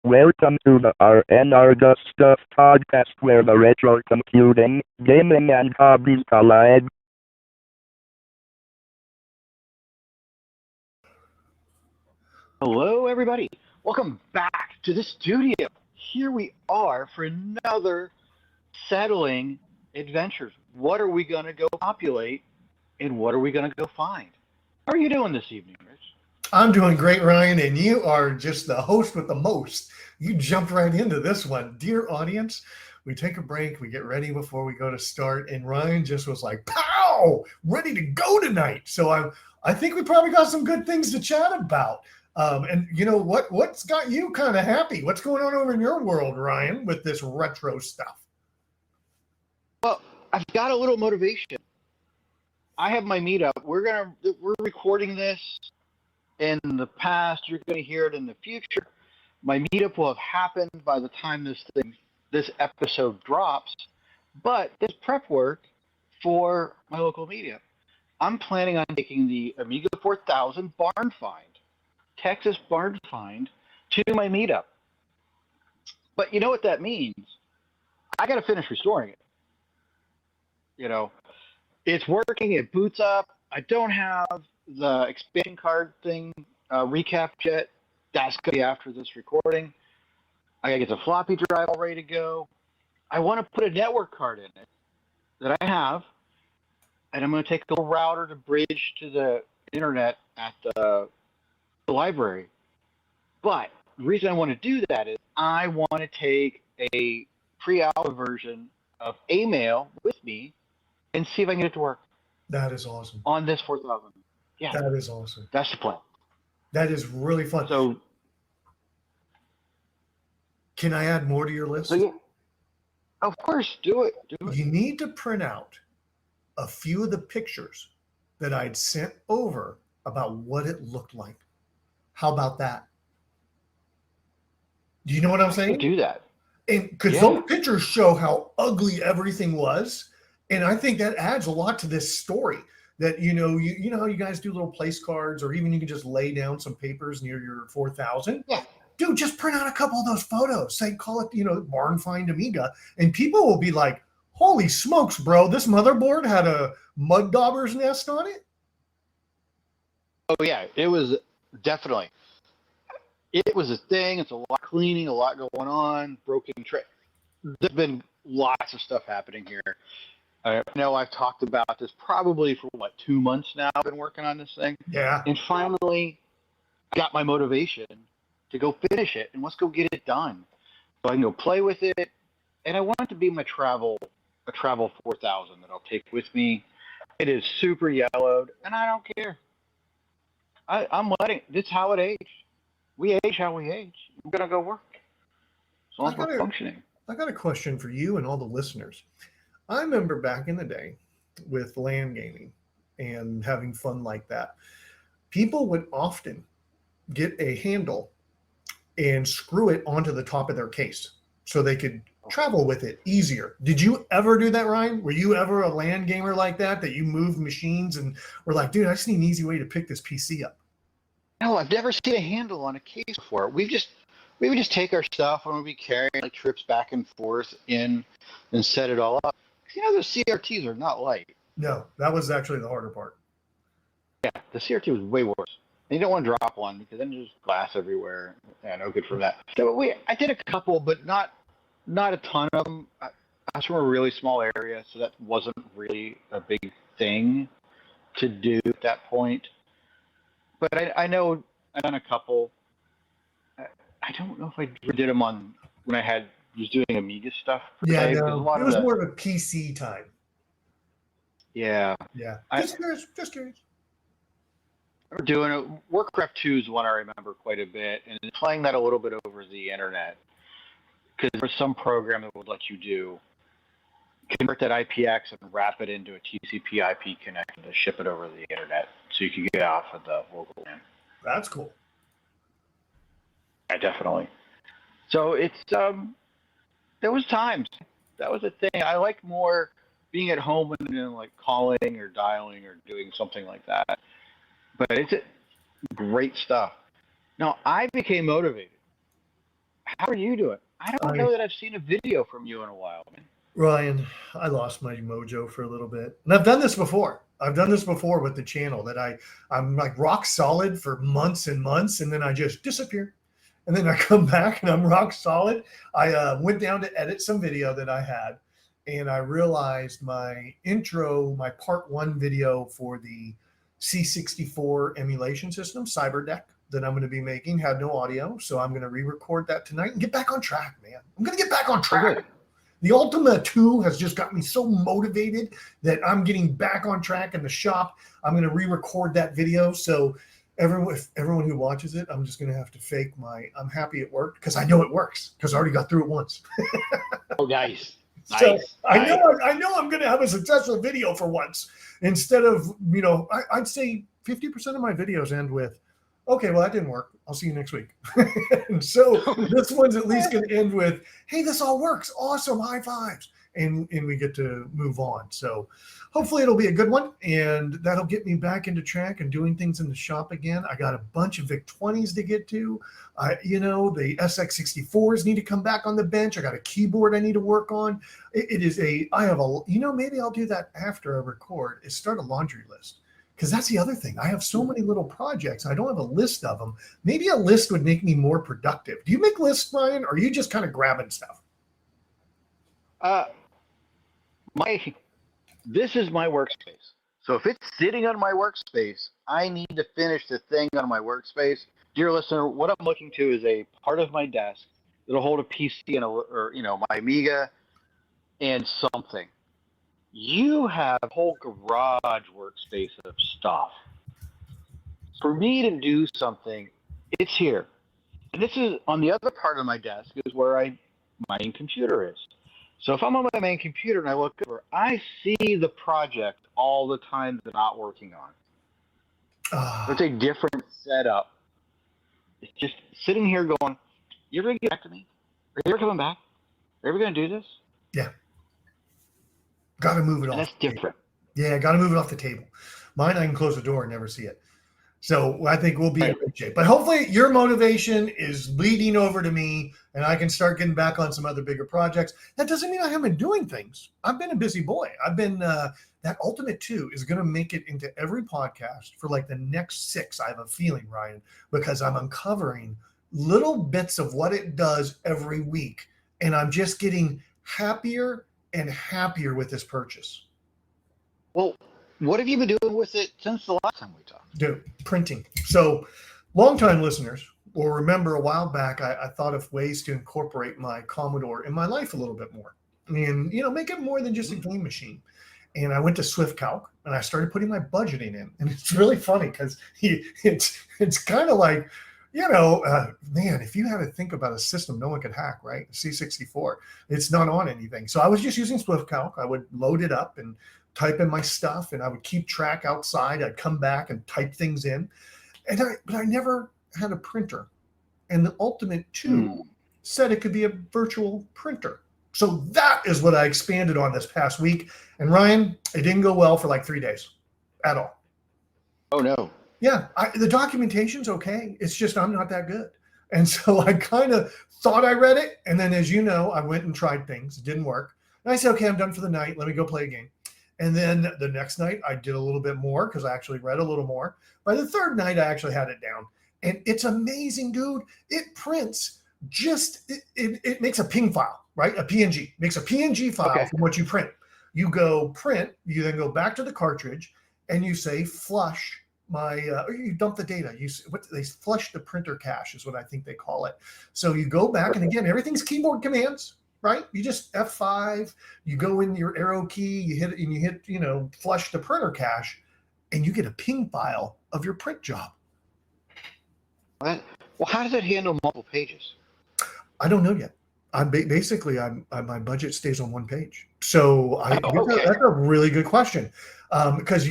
Welcome to the RNR Good Stuff podcast where the retro computing, gaming, and hobbies collide. Hello, everybody. Welcome back to the studio. Here we are for another settling adventures. What are we going to go populate and what are we going to go find? How are you doing this evening, Rich? I'm doing great, Ryan, and you are just the host with the most. You jumped right into this one. Dear audience, we take a break, we get ready before we go to start, and Ryan just was like, pow, ready to go tonight. So I think we probably got some good things to chat about. And you know what's got you kind of happy? What's going on over in your world, Ryan, with this retro stuff? Well, I've got a little motivation. I have my meetup. We're recording this in the past. You're going to hear it in the future. My meetup will have happened by the time this episode drops. But there's prep work for my local meetup. I'm planning on taking the Amiga 4000 barn find, Texas barn find, to my meetup. But you know what that means? I got to finish restoring it. You know, it's working. It boots up. I don't have the expansion card thing recapped yet. That's going to be after this recording. I got to get the floppy drive all ready to go. I want to put a network card in it that I have, and I'm going to take a router to bridge to the internet at the library. But the reason I want to do that is I want to take a pre-alpha version of A-Mail with me and see if I can get it to work. That is awesome. On this 4000. Yeah. That is awesome. That's the plan. That is really fun. So, can I add more to your list? So yeah, of course, do it. You need to print out a few of the pictures that I'd sent over about what it looked like. How about that? Do you know what I'm saying? Do that. And because those pictures show how ugly everything was. And I think that adds a lot to this story. That, you know how you guys do little place cards, or even you can just lay down some papers near your 4000. Yeah. Dude, just print out a couple of those photos. Say, call it, Barn Find Amiga. And people will be like, holy smokes, bro, this motherboard had a mud dauber's nest on it? Oh, yeah, it was definitely. It was a thing. It's a lot of cleaning, a lot going on, broken tray. There's been lots of stuff happening here. I know I've talked about this probably for, 2 months now. I've been working on this thing. Yeah. And finally, I got my motivation to go finish it, and let's go get it done. So I can go play with it, and I want it to be a travel 4000 that I'll take with me. It is super yellowed, and I don't care. I'm letting – this is how it aged. We age how we age. We're going to go work. As long as we're functioning. I got a question for you and all the listeners. I remember back in the day with LAN gaming and having fun like that, people would often get a handle and screw it onto the top of their case so they could travel with it easier. Did you ever do that, Ryan? Were you ever a LAN gamer like that you moved machines and were like, dude, I just need an easy way to pick this PC up? No, I've never seen a handle on a case before. We would just take our stuff when we'd be carrying trips back and forth in and set it all up. The CRTs are not light. No, that was actually the harder part. Yeah, the CRT was way worse. And you don't want to drop one because then there's glass everywhere. Yeah, no good for that. So I did a couple, but not a ton of them. I was from a really small area, so that wasn't really a big thing to do at that point. But I know I've done a couple. I don't know if I did them on when I was doing Amiga stuff. Yeah, no, it was more of a PC time. Yeah. Yeah. Just curious. We're doing it. Warcraft 2 is one I remember quite a bit, and playing that a little bit over the internet. Because there was some program that would let you convert that IPX and wrap it into a TCP IP connection to ship it over the internet so you could get off of the local LAN. That's cool. Yeah, definitely. So it's there was times. That was a thing. I like more being at home and calling or dialing or doing something like that. But it's great stuff. Now, I became motivated. How are you doing? I don't know that I've seen a video from you in a while, man. Ryan, I lost my mojo for a little bit. And I've done this before. I've done this before with the channel that I'm like rock solid for months and months, and then I just disappear. And then I come back and I'm rock solid. I went down to edit some video that I had, and I realized my intro, my part 1 video for the C64 emulation system, CyberDeck, that I'm going to be making had no audio. So I'm going to re-record that tonight and get back on track, man. I'm going to get back on track. Okay. The Ultima 2 has just got me so motivated that I'm getting back on track in the shop. I'm going to re-record that video. So everyone who watches it, I'm just going to have to fake I'm happy it worked, because I know it works, because I already got through it once. Oh, nice. So Nice. I know I'm going to have a successful video for once, instead of, I'd say 50% of my videos end with, okay, well, that didn't work. I'll see you next week. And so this one's at least going to end with, hey, this all works. Awesome. High fives. And we get to move on. So hopefully it'll be a good one. And that'll get me back into track and doing things in the shop again. I got a bunch of VIC-20s to get to. The SX64s need to come back on the bench. I got a keyboard I need to work on. Maybe I'll do that after I record, is start a laundry list. Because that's the other thing. I have so many little projects. I don't have a list of them. Maybe a list would make me more productive. Do you make lists, Ryan, or are you just kind of grabbing stuff? This is my workspace. So if it's sitting on my workspace, I need to finish the thing on my workspace. Dear listener, what I'm looking to is a part of my desk that'll hold a PC and my Amiga and something. You have a whole garage workspace of stuff. For me to do something, it's here. And this is on the other part of my desk is where my main computer is. So if I'm on my main computer and I look over, I see the project all the time that I'm not working on. It's a different setup. It's just sitting here going, you're going to get back to me? Are you ever coming back? Are you ever going to do this? Yeah. Got to move it off. That's different. Yeah, got to move it off the table. Mine, I can close the door and never see it. So I think we'll be in good shape. But hopefully your motivation is bleeding over to me and I can start getting back on some other bigger projects. That doesn't mean I haven't been doing things. I've been a busy boy. I've been, that Ultimate 2 is going to make it into every podcast for like the next 6, I have a feeling, Ryan, because I'm uncovering little bits of what it does every week. And I'm just getting happier and happier with this purchase. Well, what have you been doing with it since the last time we talked? Dude, printing. So longtime listeners will remember a while back, I thought of ways to incorporate my Commodore in my life a little bit more and, make it more than just a game machine. And I went to SwiftCalc and I started putting my budgeting in. And it's really funny because it's kind of like, man, if you had to think about a system no one could hack, right? C64, it's not on anything. So I was just using SwiftCalc. I would load it up and type in my stuff, and I would keep track outside. I'd come back and type things in. But I never had a printer. And the Ultimate 2 said it could be a virtual printer. So that is what I expanded on this past week. And Ryan, it didn't go well for like 3 days at all. Oh, no. Yeah, the documentation's okay. It's just I'm not that good. And so I kind of thought I read it. And then, as you know, I went and tried things. It didn't work. And I said, okay, I'm done for the night. Let me go play a game. And then the next night I did a little bit more because I actually read a little more. By the third night, I actually had it down. And it's amazing, dude. It prints it makes a ping file, right? A PNG. Makes a PNG file from what you print. You go print, you then go back to the cartridge, and you say flush or you dump the data. They flush the printer cache is what I think they call it. So you go back, and again, everything's keyboard commands, right? You just F5, you go in your arrow key, you hit it, and you hit, flush the printer cache, and you get a ping file of your print job. Well, how does it handle multiple pages? I don't know yet. My budget stays on one page. So that's a really good question. Because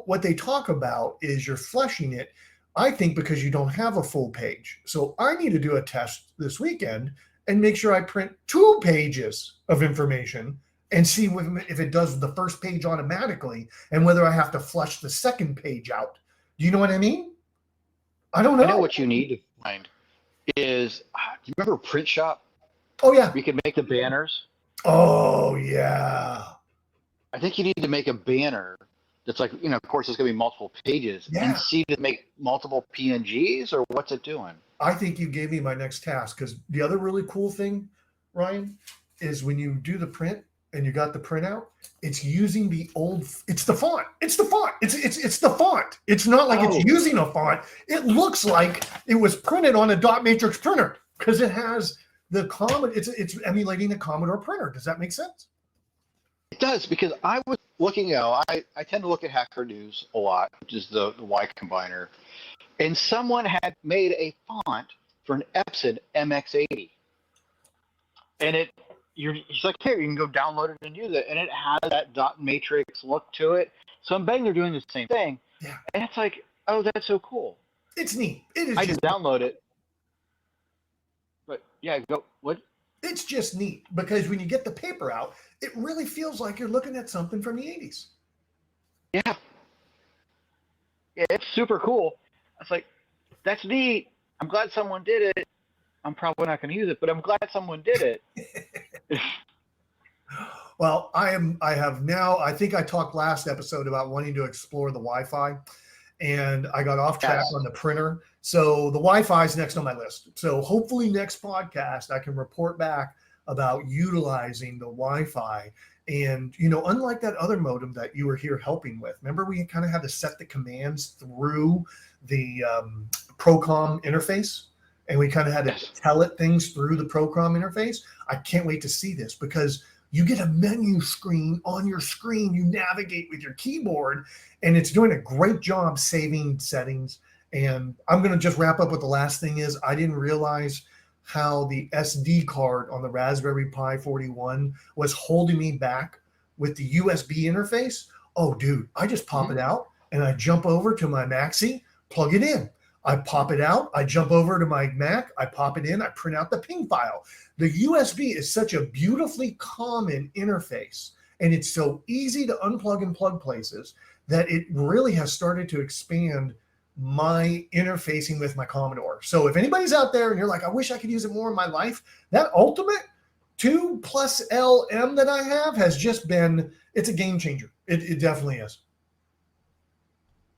what they talk about is you're flushing it, I think, because you don't have a full page. So I need to do a test this weekend and make sure I print 2 pages of information and see if it does the first page automatically and whether I have to flush the second page out. Do you know what I mean? I don't know. I know what you need to find. is, do you remember Print Shop? Oh yeah. We could make the banners. Oh yeah. I think you need to make a banner that's like, of course, it's going to be multiple pages, and Yeah. see to make multiple PNGs, or what's it doing? I think you gave me my next task, because the other really cool thing, Ryan, is when you do the print and you got the printout, it's using the old. It's the font. It's the font. It's the font. It's not like it's using a font. It looks like it was printed on a dot matrix printer, because it has the Commodore. It's emulating the Commodore printer. Does that make sense? It does, because I was looking out. I tend to look at Hacker News a lot, which is the Y combiner, and someone had made a font for an Epson MX80, and he's like, here, you can go download it and use it, and it has that dot matrix look to it. So I'm betting they're doing the same thing. Yeah. And it's like, oh, that's so cool. It's neat. It is. I just download it. But yeah, what? It's just neat, because when you get the paper out, it really feels like you're looking at something from the 80s. Yeah. Yeah, it's super cool. I was like, that's neat. I'm glad someone did it. I'm probably not going to use it, but I'm glad someone did it. Well, I think I talked last episode about wanting to explore the Wi-Fi, and I got off track on the printer. So the Wi-Fi is next on my list. So hopefully next podcast, I can report back about utilizing the Wi-Fi. And, unlike that other modem that you were here helping with, remember we kind of had to set the commands through the Procom interface, and we kind of had to tell it things through the Procom interface. I can't wait to see this, because you get a menu screen on your screen. You navigate with your keyboard, and it's doing a great job saving settings. And I'm going to just wrap up with the last thing is, I didn't realize how the SD card on the Raspberry Pi 41 was holding me back with the USB interface. Oh, dude, I just pop it out and I jump over to my Maxi, plug it in. I pop it out. I jump over to my Mac. I pop it in. I print out the ping file. The USB is such a beautifully common interface, and it's so easy to unplug and plug places, that it really has started to expand my interfacing with my Commodore. So if anybody's out there and you're like, I wish I could use it more in my life, that Ultimate 2+LM that I have has just been, it's a game changer. It definitely is.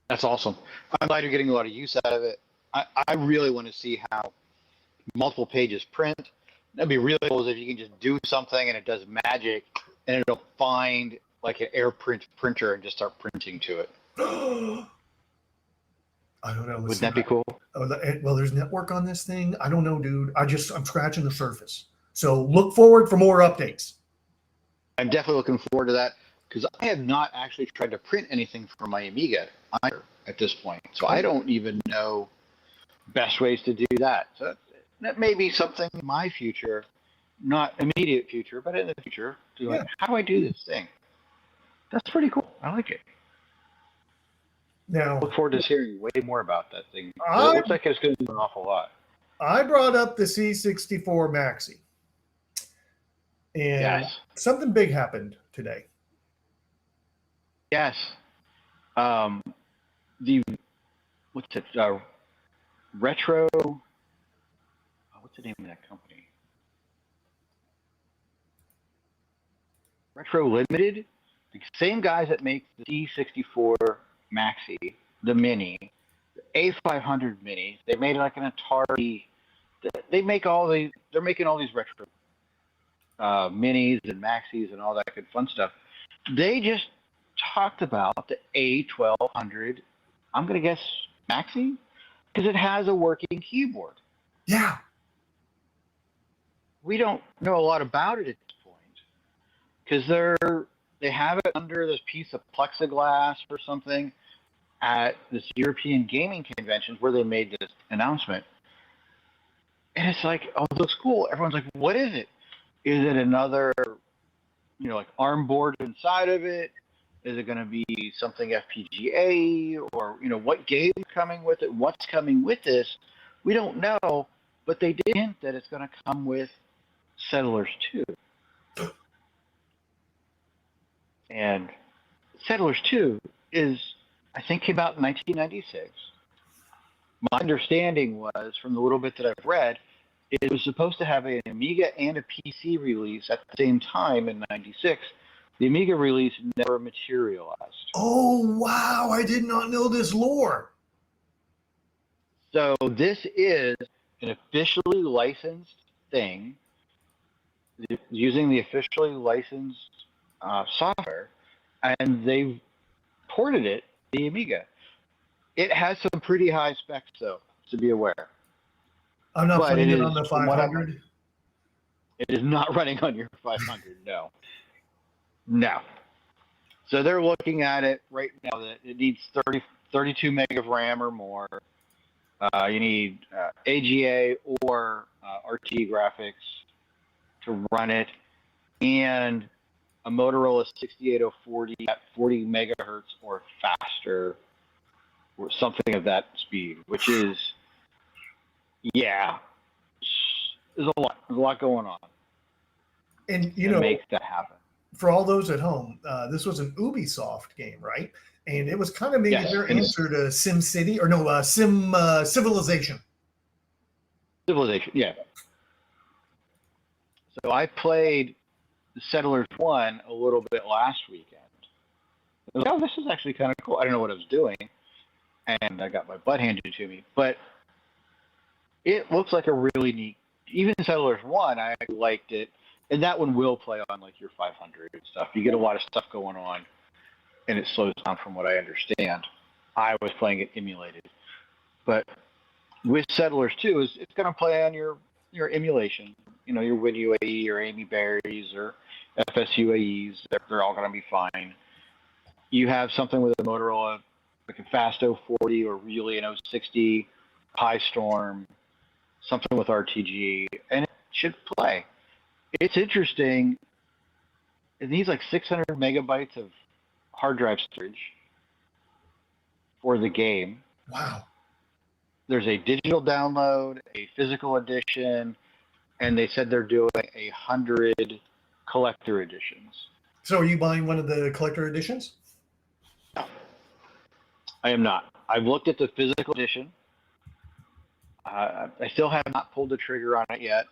That's awesome. I'm glad you're getting a lot of use out of it. I really want to see how multiple pages print. That'd be really cool if you can just do something and it does magic, and it'll find like an AirPrint printer and just start printing to it. I don't know. Wouldn't that be cool? Well, there's network on this thing. I don't know, dude. I'm scratching the surface. So look forward for more updates. I'm definitely looking forward to that, because I have not actually tried to print anything for my Amiga either at this point. So I don't even know best ways to do that. So that may be something in my future, not immediate future, but in the future, to like, how do I do this thing? That's pretty cool. I like it. Now, I look forward to hearing way more about that thing. It looks like it's going to do an awful lot. I brought up the C64 Maxi, and something big happened today. Yes. What's it? Retro. What's the name of that company? Retro Limited. The same guys that make the C64 Maxi, the Mini, the A500 Mini. They made like an Atari. They make all these. They're making all these retro Minis and Maxis and all that good fun stuff. They just talked about the A1200. I'm gonna guess Maxi, because it has a working keyboard. Yeah. We don't know a lot about it at this point, because they have it under this piece of plexiglass or something at this European gaming conventions where they made this announcement. And it's like, oh, it looks cool. Everyone's like, what is it? Is it another, like ARM board inside of it? Is it going to be something FPGA, or, what game is coming with it? What's coming with this? We don't know, but they did hint that it's going to come with Settlers 2. And Settlers 2 is, I think, came out in 1996. My understanding was, from the little bit that I've read, it was supposed to have an Amiga and a PC release at the same time in '96. The Amiga release never materialized. Oh, wow. I did not know this lore. So this is an officially licensed thing using the officially licensed software, and they've ported it to the Amiga. It has some pretty high specs, though, to be aware. I'm not But playing it it is, on the from what 500. it is not running on your 500. No, no. So they're looking at it right now that it needs 32 meg of RAM or more. You need AGA or RT graphics to run it, and a Motorola 68040 at 40 megahertz or faster, or something of that speed, which is, yeah, there's a lot going on. And, to make that happen. For all those at home, this was an Ubisoft game, right? And it was kind of maybe Yes, their answer to Sim City, or no, Civilization. Civilization, yeah. So I played Settlers 1 a little bit last weekend. I was like, oh, this is actually kind of cool. I don't know what I was doing, and I got my butt handed to me. But it looks like a really neat. Even Settlers 1, I liked it, and that one will play on like your 500 and stuff. You get a lot of stuff going on, and it slows down from what I understand. I was playing it emulated, but with Settlers 2, it's going to play on your emulation. Your WinUAE or Amy Berries or FSUAEs. They're all going to be fine. You have something with a Motorola, like a Fast 040 or really an 060, High Storm, something with RTG, and it should play. It's interesting. It needs like 600 megabytes of hard drive storage for the game. Wow. There's a digital download, a physical edition, and they said they're doing 100 collector editions. So are you buying one of the collector editions? No, I am not. I've looked at the physical edition. I still have not pulled the trigger on it yet.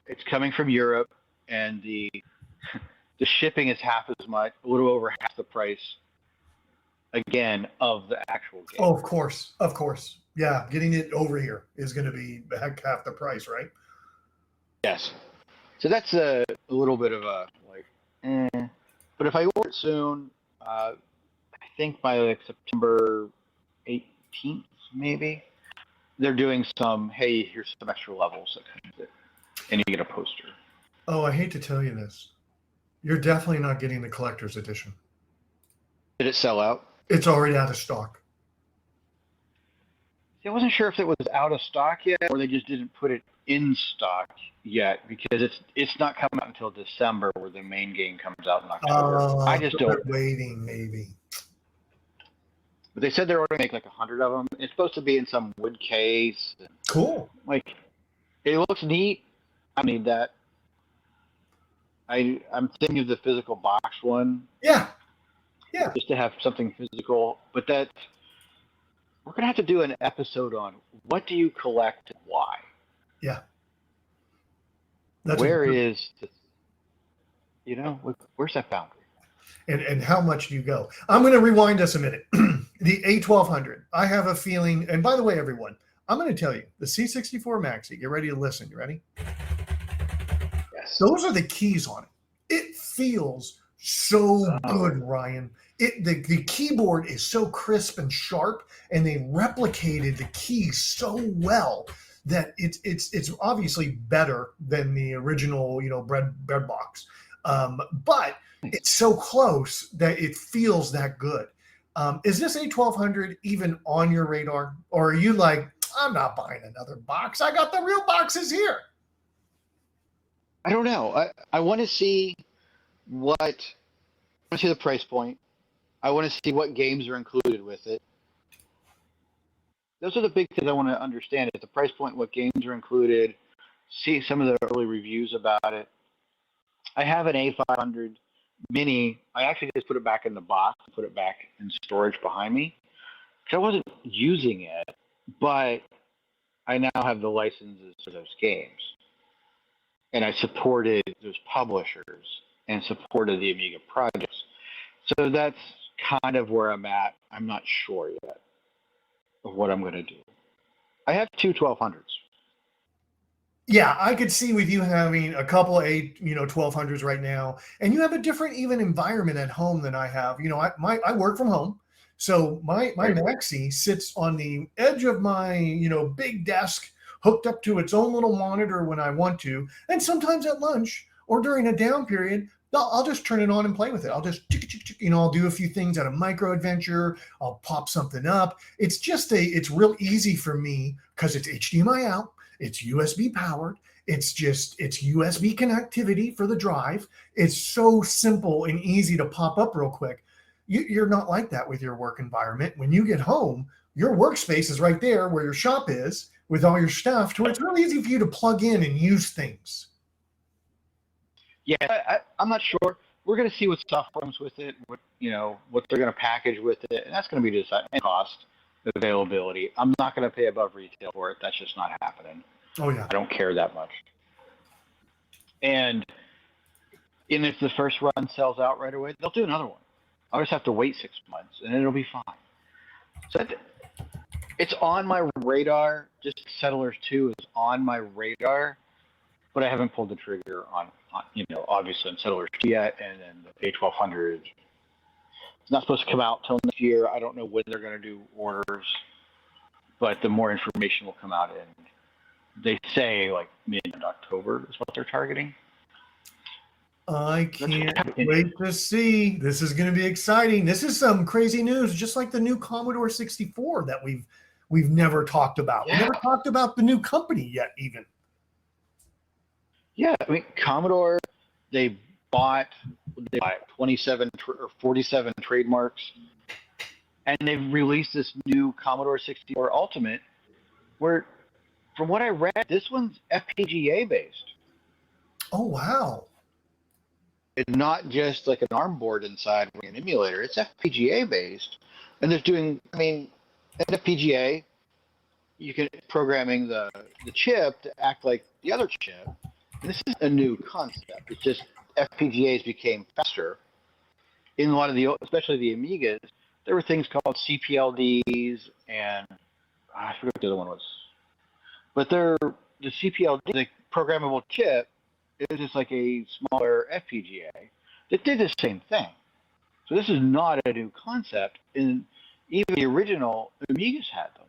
It's coming from Europe, and the shipping is half as much, a little over half the price, again, of the actual game. Oh, of course. Yeah, getting it over here is going to be half the price, right? Yes. So that's a little bit of a But if I order it soon, I think by like September 18th, maybe, they're doing some, hey, here's some extra levels that kind of it, and you get a poster. Oh, I hate to tell you this. You're definitely not getting the collector's edition. Did it sell out? It's already out of stock. I wasn't sure if it was out of stock yet, or they just didn't put it in stock yet, because it's not coming out until December, where the main game comes out in October. I just don't. Waiting, maybe. But they said they're going to make like 100 of them. It's supposed to be in some wood case. Cool. Like, it looks neat. I need that. I'm thinking of the physical box one. Yeah. Just to have something physical. But we're going to have to do an episode on what do you collect and why. Yeah. Where's that boundary? And how much do you go? I'm going to rewind us a minute. The A1200. I have a feeling, and by the way, everyone, I'm going to tell you, the C64 Maxi, get ready to listen. You ready? Yes. Those are the keys on it. It feels so good, Ryan. The keyboard is so crisp and sharp, and they replicated the keys so well that it's obviously better than the original, bread box. But it's so close that it feels that good. Is this A1200 even on your radar, or are you like, I'm not buying another box. I got the real boxes here. I don't know. I want to see the price point. I want to see what games are included with it. Those are the big things I want to understand: is the price point, what games are included, see some of the early reviews about it. I have an A500 Mini. I actually just put it back in the box, put it back in storage behind me, because I wasn't using it. but I now have the licenses for those games, and I supported those publishers and supported the Amiga projects. So that's kind of where I'm at. I'm not sure yet of what I'm going to do. I have two 1200s. Yeah, I could see with you having a couple of 1200s right now, and you have a different even environment at home than I have. I work from home, so my Maxi sits on the edge of my big desk, hooked up to its own little monitor when I want to, and sometimes at lunch or during a down period, I'll just turn it on and play with it. I'll just I'll do a few things at a micro adventure. I'll pop something up. It's real easy for me because it's HDMI out. It's USB powered. It's USB connectivity for the drive. It's so simple and easy to pop up real quick. You're not like that with your work environment. When you get home, your workspace is right there where your shop is with all your stuff, to where it's really easy for you to plug in and use things. Yeah, I'm not sure. We're going to see what software comes with it, what they're going to package with it, and that's going to be decided. And cost, availability. I'm not going to pay above retail for it. That's just not happening. Oh yeah. I don't care that much. And if the first run sells out right away, they'll do another one. I'll just have to wait 6 months, and it'll be fine. So it's on my radar. Just Settlers 2 is on my radar, but I haven't pulled the trigger on obviously on Settlers 2 yet, and then the A1200. It's not supposed to come out till next year. I don't know when they're going to do orders, but the more information will come out in. They say like mid-October is what they're targeting. I can't wait to see. This is going to be exciting. This is some crazy news, just like the new Commodore 64 that we've never talked about. Yeah. We never talked about the new company yet, even. Yeah, I mean, Commodore, they bought 27 or 47 trademarks, and they've released this new Commodore 64 Ultimate, where, from what I read, this one's FPGA based. Oh, wow. It's not just like an ARM board inside an emulator. It's FPGA based, and they're doing. I mean, an FPGA, you can programming the chip to act like the other chip. And this is a new concept. It's just FPGAs became faster. In a lot of especially the Amigas, there were things called CPLDs, and I forget what the other one was. But the CPLD, the programmable chip, is just like a smaller FPGA that did the same thing. So this is not a new concept, and even the original Amigas had them.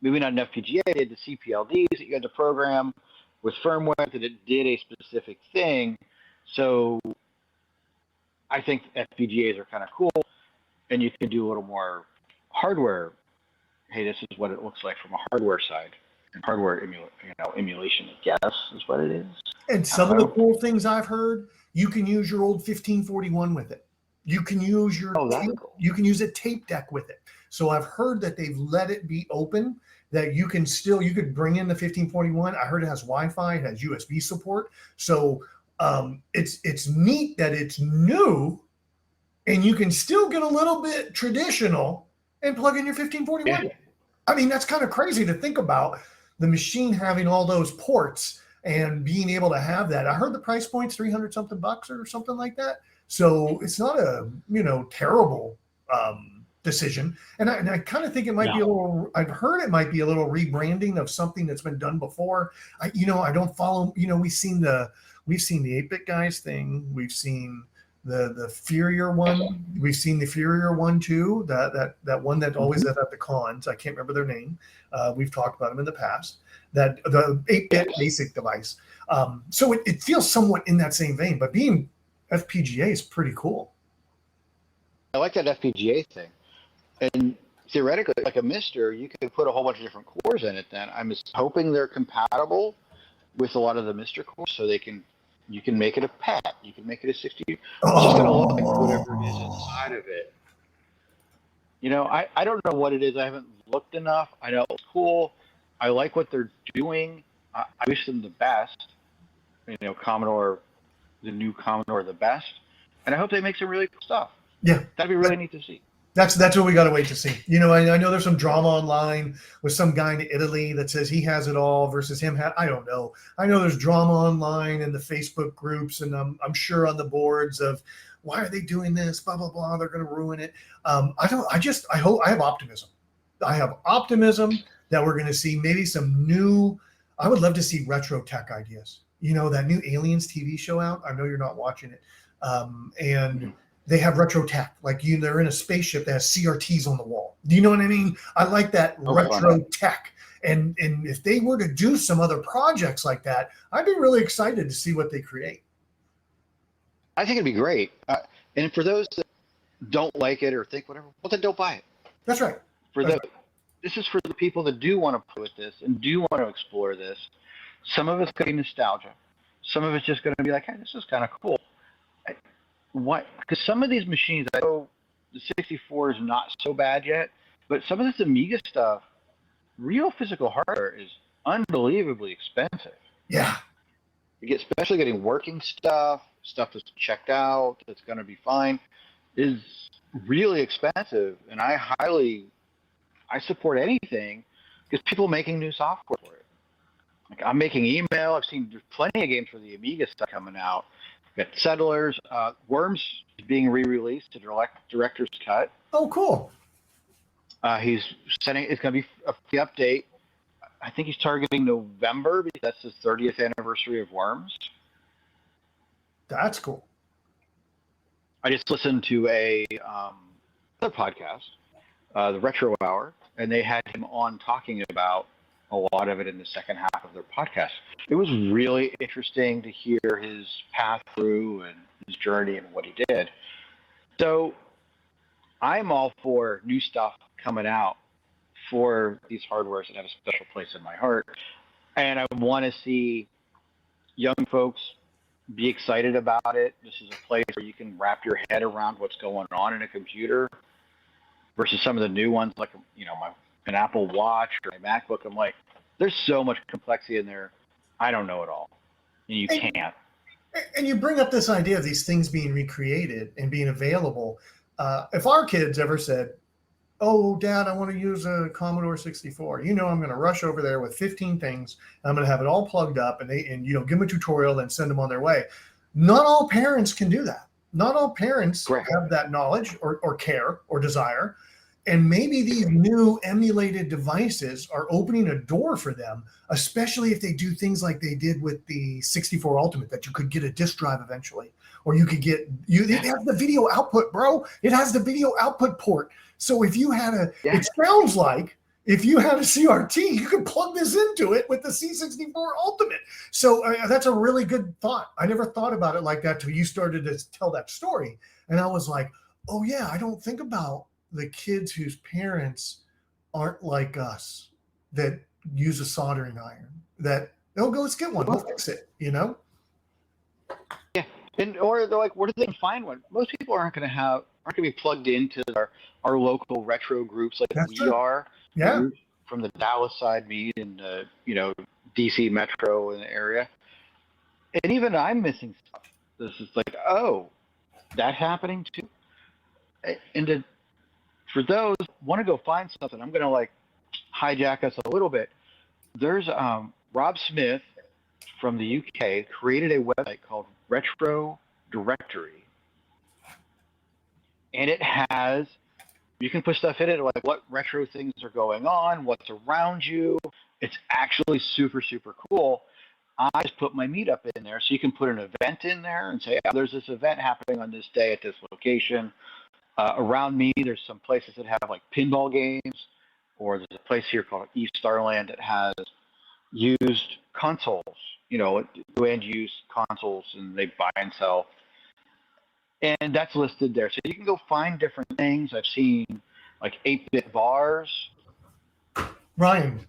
Maybe not an FPGA, they had the CPLDs that you had to program with firmware that it did a specific thing. So I think FPGAs are kind of cool, and you can do a little more hardware. Hey, this is what it looks like from a hardware side. And hardware emulation, I guess, is what it is. And some of the cool things I've heard, you can use your old 1541 with it. You can use you can use a tape deck with it. So I've heard that they've let it be open, that you could bring in the 1541. I heard it has Wi-Fi, it has USB support. So it's neat that it's new, and you can still get a little bit traditional and plug in your 1541. Yeah. I mean, that's kind of crazy to think about, the machine having all those ports and being able to have that. I heard the price point's $300 something or something like that. So it's not a terrible decision. And I kind of think it might be a little. I've heard it might be a little rebranding of something that's been done before. I don't follow. We've seen the 8-bit guys thing. We've seen the Furier one. We've seen the Furier one too. That one that always is at the cons. I can't remember their name. We've talked about them in the past. That the 8-bit basic device. So it feels somewhat in that same vein, but being FPGA is pretty cool. I like that FPGA thing, and theoretically, like a Mister, you could put a whole bunch of different cores in it. Then I'm just hoping they're compatible with a lot of the Mister cores, so you can make it a PET, you can make it a 60. It's just gonna look like whatever is inside of it. I don't know what it is. I haven't looked enough. I know it's cool. I like what they're doing. I wish them the best. Commodore, the new Commodore, the best. And I hope they make some really cool stuff. Yeah. That'd be really neat to see. That's what we got to wait to see. You know, I know there's some drama online with some guy in Italy that says he has it all versus him. I don't know. I know there's drama online in the Facebook groups, and I'm sure on the boards of why are they doing this? Blah blah blah. They're going to ruin it. I don't. I hope. I have optimism. I have optimism that we're going to see maybe some new. I would love to see retro tech ideas. You know, that new Aliens TV show out. I know you're not watching it, and they have retro tech, like they're in a spaceship that has CRTs on the wall. Do you know what I mean? I like that retro tech. And if they were to do some other projects like that, I'd be really excited to see what they create. I think it'd be great. And for those that don't like it or think whatever, well, then don't buy it. That's right. This is for the people that do want to play with this and do want to explore this. Some of it's going to be nostalgia. Some of it's just going to be like, hey, this is kind of cool. What? Because some of these machines, I know the 64 is not so bad yet, but some of this Amiga stuff, real physical hardware is unbelievably expensive. Yeah. Especially getting working stuff that's checked out, that's going to be fine, is really expensive. And I support anything because people making new software for it. Like I'm making email. I've seen plenty of games for the Amiga stuff coming out. Got Settlers, Worms is being re-released to director's cut. Oh, cool. He's sending. It's going to be the update. I think he's targeting November because that's the 30th anniversary of Worms. That's cool. I just listened to another podcast, the Retro Hour, and they had him on talking about a lot of it in the second half of their podcast. It was really interesting to hear his path through and his journey and what he did. So I'm all for new stuff coming out for these hardwares that have a special place in my heart. And I want to see young folks be excited about it. This is a place where you can wrap your head around what's going on in a computer versus some of the new ones like, an Apple Watch or a MacBook. I'm like, there's so much complexity in there. I don't know it all. And you can't. And you bring up this idea of these things being recreated and being available. If our kids ever said, oh, Dad, I want to use a Commodore 64, I'm going to rush over there with 15 things. I'm going to have it all plugged up and give them a tutorial, then send them on their way. Not all parents can do that. Not all parents have that knowledge or care or desire. And maybe these new emulated devices are opening a door for them, especially if they do things like they did with the 64 Ultimate, that you could get a disk drive eventually, or you could get it has the video output, bro. It has the video output port. So if you had it sounds like if you had a CRT, you could plug this into it with the C64 Ultimate. So that's a really good thought. I never thought about it like that till you started to tell that story, and I was like, oh yeah, I don't think about the kids whose parents aren't like us that use a soldering iron, that they'll go, let's get one, we'll fix it, Yeah. Or they're like, where do they find one? Most people aren't going to be plugged into our local retro groups like That's we true. are. Yeah. From the Dallas side meet and, DC Metro in the area. And even I'm missing stuff. This is like, oh, that's happening too. And for those want to go find something, I'm going to hijack us a little bit. There's Rob Smith from the UK created a website called Retro Directory, and you can put stuff in it like what retro things are going on, what's around you. It's actually super, super cool. I just put my meetup in there, so you can put an event in there and say, there's this event happening on this day at this location. Around me, there's some places that have pinball games, or there's a place here called East Starland that has used consoles, end use consoles, and they buy and sell. And that's listed there. So you can go find different things. I've seen 8-bit bars. Ryan,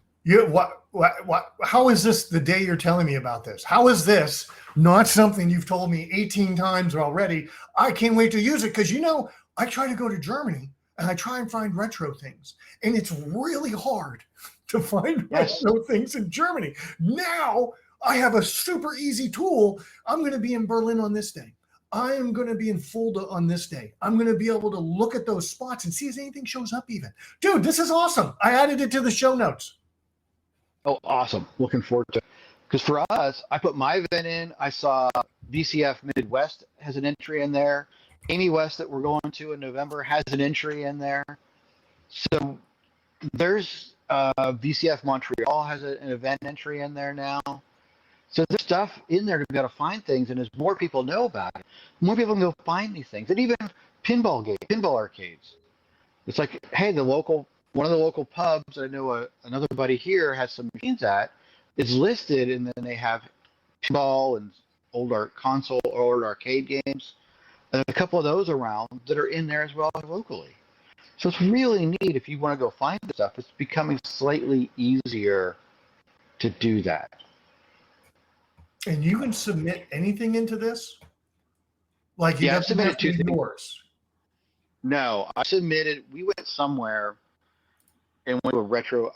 how is this the day you're telling me about this? How is this not something you've told me 18 times already? I can't wait to use it because, I try to go to Germany and I try and find retro things. And it's really hard to find retro things in Germany. Now I have a super easy tool. I'm going to be in Berlin on this day. I am going to be in Fulda on this day. I'm going to be able to look at those spots and see if anything shows up even. Dude, this is awesome. I added it to the show notes. Oh, awesome. Looking forward to it. Because for us, I put my event in. I saw VCF Midwest has an entry in there. Amy West that we're going to in November has an entry in there. So there's VCF Montreal has an event entry in there now. So there's stuff in there to be able to find things, and as more people know about it, more people can go find these things. And even pinball arcades. It's like, hey, one of the local pubs that I know another buddy here has some machines at is listed, and then they have pinball and old console or old arcade games, and a couple of those around that are in there as well locally. So it's really neat if you want to go find the stuff. It's becoming slightly easier to do that. And you can submit anything into this? Like you Yeah, have I've submitted two things. yours. No, I submitted. We went somewhere and went to a retro.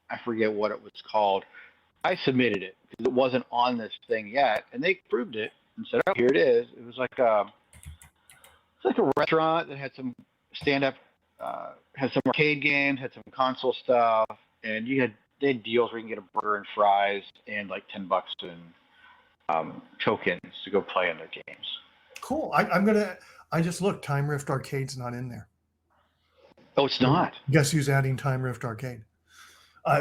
I forget what it was called. I submitted it because it wasn't on this thing yet, and they approved it and said, "Oh, here it is." It was like a restaurant that had some stand-up, had some arcade games, had some console stuff, and they had deals where you can get a burger and fries and like $10 in tokens to go play in their games. Cool. I just looked. Time Rift Arcade's not in there. Oh, it's not. Guess who's adding Time Rift Arcade?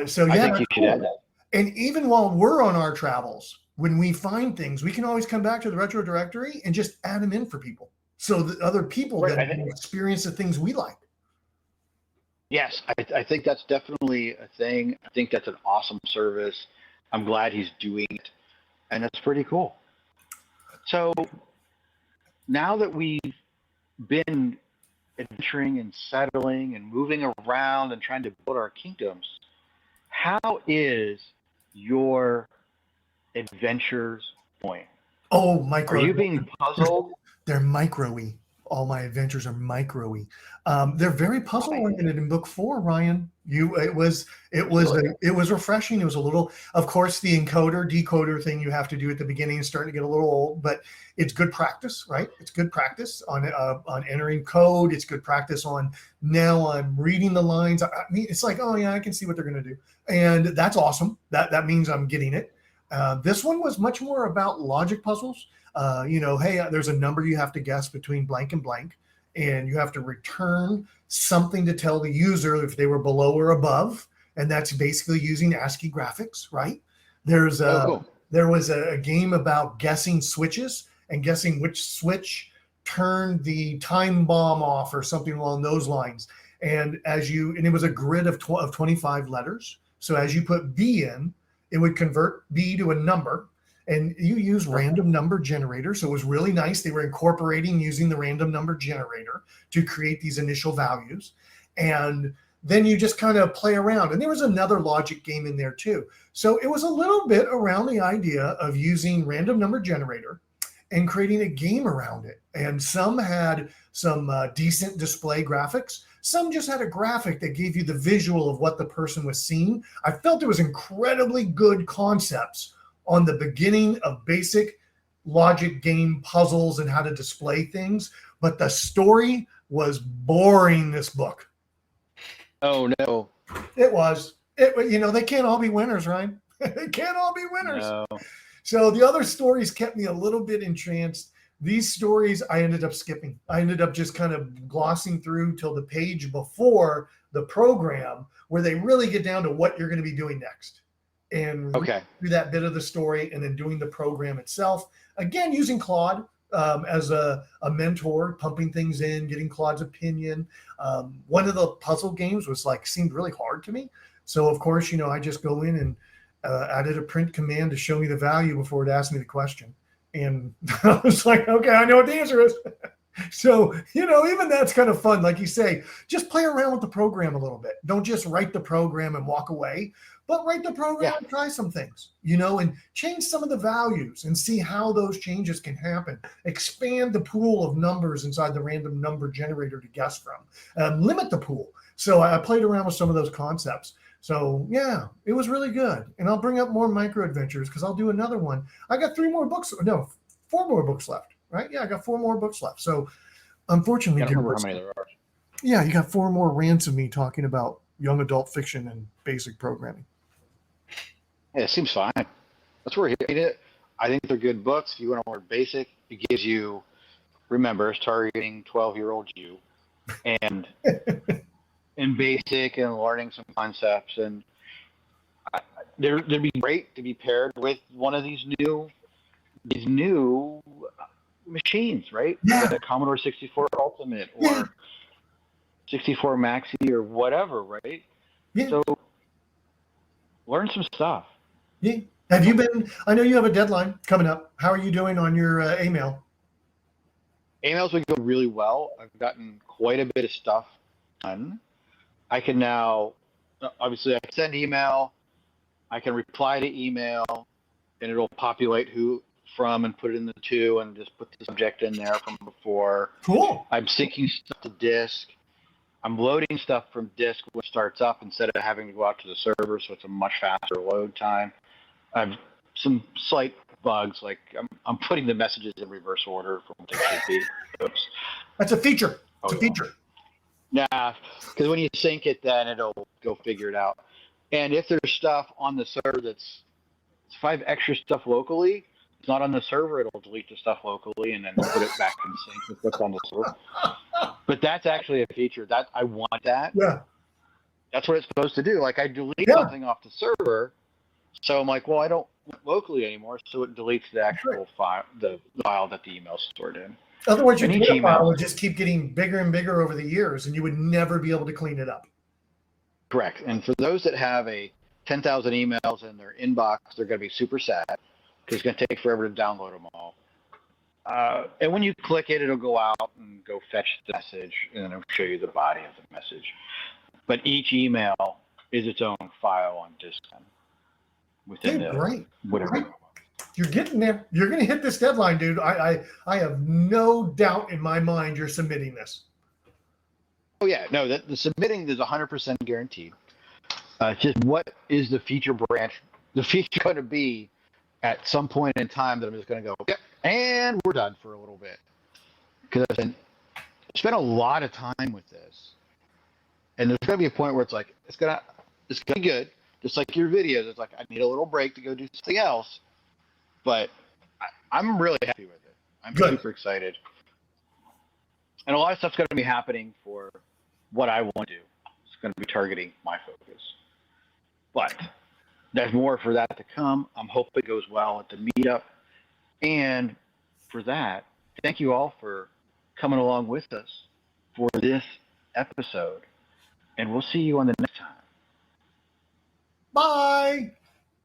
So yeah, I think you should add that. And even while we're on our travels, when we find things, we can always come back to the retro directory and just add them in for people, so that other people can experience the things we like. Yes, I think that's definitely a thing. I think that's an awesome service. I'm glad he's doing it, and that's pretty cool. So now that we've been adventuring and settling and moving around and trying to build our kingdoms, how is your adventures going? Oh, micro. Are you being puzzled? They're micro-y. All my adventures are micro-y. They're very puzzle-oriented in book 4, Ryan. It was refreshing. It was a little, of course, the encoder decoder thing you have to do at the beginning is starting to get a little old, but it's good practice, right? It's good practice on entering code. It's good practice on now I'm reading the lines. I mean, it's like, oh yeah, I can see what they're going to do, and that's awesome. That means I'm getting it. This one was much more about logic puzzles. Hey, there's a number you have to guess between blank and blank, and you have to return something to tell the user if they were below or above, and that's basically using ASCII graphics, right? There was a game about guessing switches and guessing which switch turned the time bomb off or something along those lines. And it was a grid of 25 letters. So as you put B in, it would convert B to a number. And you use random number generator. So it was really nice. They were incorporating using the random number generator to create these initial values. And then you just kind of play around. And there was another logic game in there too. So it was a little bit around the idea of using random number generator and creating a game around it. And some had some decent display graphics. Some just had a graphic that gave you the visual of what the person was seeing. I felt it was incredibly good concepts on the beginning of basic logic game puzzles and how to display things, but the story was boring, this book. Oh no. It was. They can't all be winners, right? They can't all be winners. No. So the other stories kept me a little bit entranced. These stories I ended up skipping. I ended up just kind of glossing through till the page before the program where they really get down to what you're going to be doing next. And do that bit of the story and then doing the program itself. Again, using Claude as a mentor, pumping things in, getting Claude's opinion. One of the puzzle games seemed really hard to me. So, of course, I just go in and added a print command to show me the value before it asked me the question. And I was like, okay, I know what the answer is. So, even that's kind of fun. Like you say, just play around with the program a little bit. Don't just write the program and walk away, but write the program and try some things, and change some of the values and see how those changes can happen. Expand the pool of numbers inside the random number generator to guess from. Limit the pool. So I played around with some of those concepts. So, yeah, it was really good. And I'll bring up more micro adventures because I'll do another one. I got 4 more books left. right? Yeah, I got 4 more books left. So unfortunately, I don't dear remember how many listener, there are. yeah, you got 4 more rants of me talking about young adult fiction and basic programming. Yeah, it seems fine. That's where I hate it. I think they're good books. If you want to learn basic, it gives you, remember, it's targeting 12-year-old you, and in basic and learning some concepts. And there'd be great to be paired with one of these new machines, right? Yeah, The Commodore 64 Ultimate yeah, or 64 Maxi or whatever, right? yeah, So learn some stuff. yeah. Have you been? I know you have a deadline coming up. How are you doing on your email? Emails been going really well. I've gotten quite a bit of stuff done. I can now, obviously, I can send email. I can reply to email, and it'll populate who from and put it in the to, and just put the subject in there from before. Cool. I'm syncing stuff to disk. I'm loading stuff from disk when it starts up instead of having to go out to the server, so it's a much faster load time. I've some slight bugs, like I'm putting the messages in reverse order from what they should be. Oops. That's a feature. It's Oh, a feature. nah, because when you sync it, then it'll go figure it out. And if there's stuff on the server that's if I have extra stuff locally, it's not on the server, it'll delete the stuff locally and then put it back in sync with what's on the server. But that's actually a feature that I want that. Yeah. That's what it's supposed to do. Like I delete Yeah. something off the server, so I'm like, well, I don't want locally anymore, so it deletes the actual file, the file that the email's stored in. Otherwise, your And each data file email, would just keep getting bigger and bigger over the years, and you would never be able to clean it up. correct. And for those that have a 10,000 emails in their inbox, they're going to be super sad because it's going to take forever to download them all. And when you click it, it'll go out and go fetch the message, and then it'll show you the body of the message. But each email is its own file on disk within the Great. whatever. Great. You're getting there. You're going to hit this deadline, dude. I have no doubt in my mind you're submitting this. Oh yeah, no, the submitting is 100% guaranteed. Just what is the feature branch, the feature going to be at some point in time that I'm just going to go, yep, and we're done for a little bit. Because I spent a lot of time with this. And there's going to be a point where it's like, it's going to be good. Just like your videos, it's like, I need a little break to go do something else. But I'm really happy with it. I'm super excited. And a lot of stuff's going to be happening for what I want to do. It's going to be targeting my focus. But there's more for that to come. I'm hoping it goes well at the meetup. And for that, thank you all for coming along with us for this episode. And we'll see you on the next time. Bye.